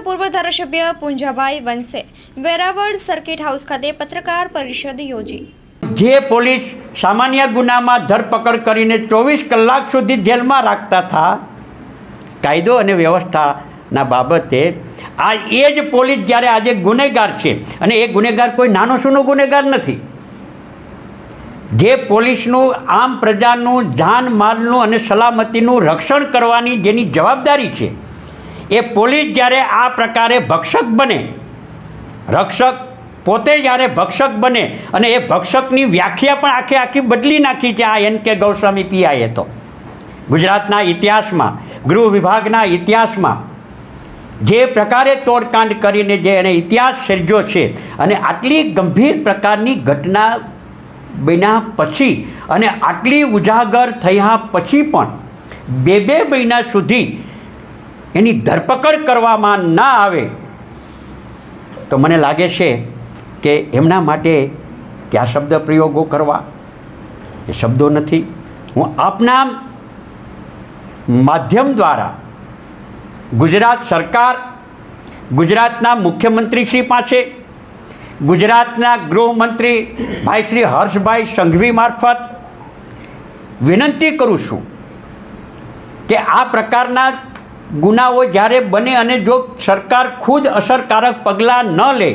પૂર્વ ધારાસભ્ય Punjabhai વંશે Veraval circuit house ખાતે પત્રકાર પરિષદ યોજી। જે પોલીસ સામાન્ય ગુનામાં ધરપકડ કરીને 24 કલાક સુધી જેલમાં રાખતા હતા, કાયદો અને વ્યવસ્થાના બાબતે આ એ જ પોલીસ જ્યારે આજે ગુનેગાર છે, અને એ ગુનેગાર કોઈ નાનો સૂનો ગુનેગાર નથી, જે પોલીસનું આમ પ્રજાનું જાન માલનું અને સલામતીનું રક્ષણ કરવાની જેની જવાબદારી છે, એ પોલીસ જ્યારે આ પ્રકારે ભક્ષક બને, રક્ષક પોતે જ્યારે ભક્ષક બને, અને એ ભક્ષકની વ્યાખ્યા પણ આખી બદલી નાખી છે આ NK ગૌસ્વામી પીઆઈએ તો ગુજરાતના ઇતિહાસમાં, ગૃહ વિભાગના ઇતિહાસમાં જે પ્રકારે તોડકાંડ કરીને જે એણે ઇતિહાસ સર્જ્યો છે, અને આટલી ગંભીર પ્રકારની ઘટના બન્યા પછી અને આટલી ઉજાગર થયા પછી પણ બે મહિના સુધી એની ધરપકડ કરવામાં ના આવે તો મને લાગે છે કે એમના માટે કયા શબ્દ પ્રયોગો કરવા એ શબ્દો નથી। હું આપના માધ્યમ દ્વારા ગુજરાત સરકાર, ગુજરાતના મુખ્યમંત્રીશ્રી પાસે, ગુજરાતના ગૃહમંત્રી ભાઈ શ્રી હર્ષભાઈ સંઘવી મારફત વિનંતી કરું છું કે આ પ્રકારના ગુનાઓ જ્યારે બને અને જો સરકાર ખુદ અસરકારક પગલાં ન લે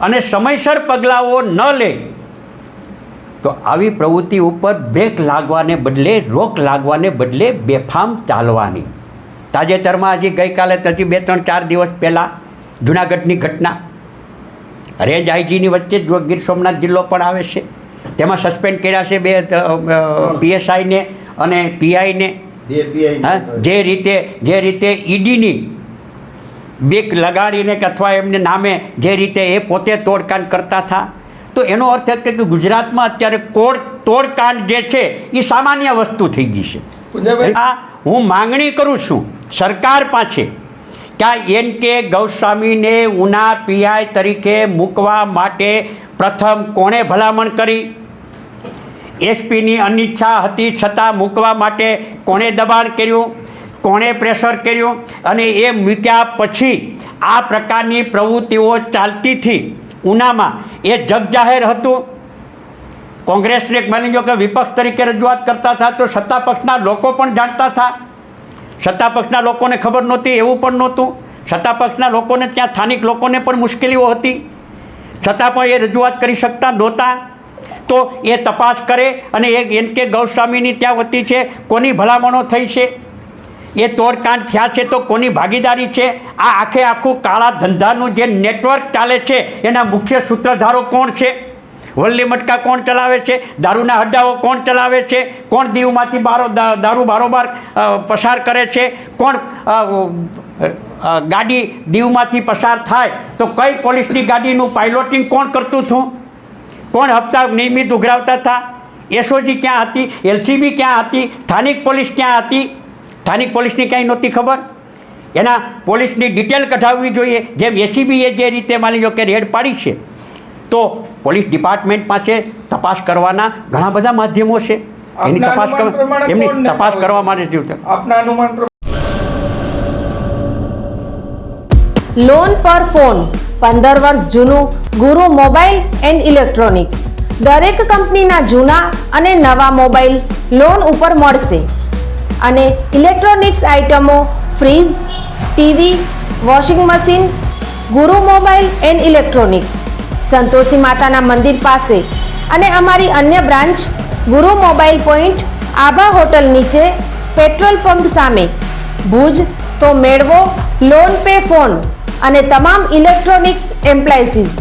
અને સમયસર પગલાંઓ ન લે તો આવી પ્રવૃત્તિ ઉપર બ્રેક લાગવાને બદલે, રોક લાગવાને બદલે બેફામ ચાલવાની। તાજેતરમાં હજી ગઈકાલે હજી 2-3-4 દિવસ પહેલાં જૂનાગઢની ઘટના, રેન્જ આઈજીની વચ્ચે જ ગીર સોમનાથ જિલ્લો પણ આવે છે, તેમાં સસ્પેન્ડ કર્યા છે 2 PSIને અને PIને। જે રીતે ઈડીની બેક લગાડીને કે અથવા એમને નામે જે રીતે એ પોતે તોડકાંડ કરતા હતા, તો એનો અર્થ એ કે ગુજરાતમાં અત્યારે તોડકાંડ જે છે એ સામાન્ય વસ્તુ થઈ ગઈ છે। આ હું માંગણી કરું છું સરકાર પાસે કે આ NK ગૌસ્વામીને ઉના PI તરીકે મૂકવા માટે પ્રથમ કોણે ભલામણ કરી? એસપીની અનિચ્છા હતી છતાં મૂકવા માટે કોણે દબાણ કર્યું, કોણે પ્રેશર કર્યું? અને એ મૂક્યા પછી આ પ્રકારની પ્રવૃત્તિઓ ચાલતી હતી ઉનામાં, એ જગજાહેર હતું। કોંગ્રેસને માની લો કે વિપક્ષ તરીકે રજૂઆત કરતા હતા તો સત્તાપક્ષના લોકો પણ જાણતા હતા, સત્તાપક્ષના લોકોને ખબર નહોતી એવું પણ નહોતું, સત્તાપક્ષના લોકોને ત્યાં સ્થાનિક લોકોને પણ મુશ્કેલીઓ હતી, છતાં પણ એ રજૂઆત કરી શકતા નહોતા। તો એ તપાસ કરે અને એ NK ગૌસ્વામીની ત્યાં વતી છે કોની ભલામણો થઈ છે, એ તોડકાંડ થયા છે તો કોની ભાગીદારી છે? આ આખું કાળા ધંધાનું જે નેટવર્ક ચાલે છે એના મુખ્ય સૂત્રધારો કોણ છે? વલ્લી મટકા કોણ ચલાવે છે? દારૂના અડ્ડાઓ કોણ ચલાવે છે? કોણ દીવમાંથી દારૂ બારોબાર પસાર કરે છે? કોણ ગાડી દીવમાંથી પસાર થાય તો કઈ પોલીસની ગાડીનું પાઇલોટિંગ કોણ કરતું હતું? કોણ હપ્તા નિયમિત ઉઘરાવતા હતા? SOG ક્યાં હતી? LCB ક્યાં હતી? સ્થાનિક પોલીસ ક્યાં હતી? સ્થાનિક પોલીસની ક્યાંય નહોતી ખબર? એના પોલીસની ડિટેલ કઢાવવી જોઈએ, જેમ ACBએ જે રીતે માની લો કે રેડ પાડી છે, તો પોલીસ ડિપાર્ટમેન્ટ પાસે તપાસ કરવાના ઘણા બધા માધ્યમો છે, એમની તપાસ કરવા માટે લોન પર ફોન 15 વર્ષ જૂનું ગુરુ મોબાઈલ એન્ડ ઇલેક્ટ્રોનિક્સ દરેક કંપનીના જૂના અને નવા મોબાઈલ લોન ઉપર મળશે, અને ઇલેક્ટ્રોનિક્સ આઇટમો ફ્રીજ, ટીવી, વોશિંગ મશીન ગુરુ મોબાઈલ એન્ડ ઇલેક્ટ્રોનિક્સ, સંતોષી માતાના મંદિર પાસે, અને અમારી અન્ય બ્રાન્ચ ગુરુ મોબાઈલ પોઈન્ટ આભા હોટલ નીચે પેટ્રોલ પંપ સામે ભુજ। તો મેળવો લોન પે ફોન અને તમામ ઇલેક્ટ્રોનિક્સ એપ્લાયન્સીસ।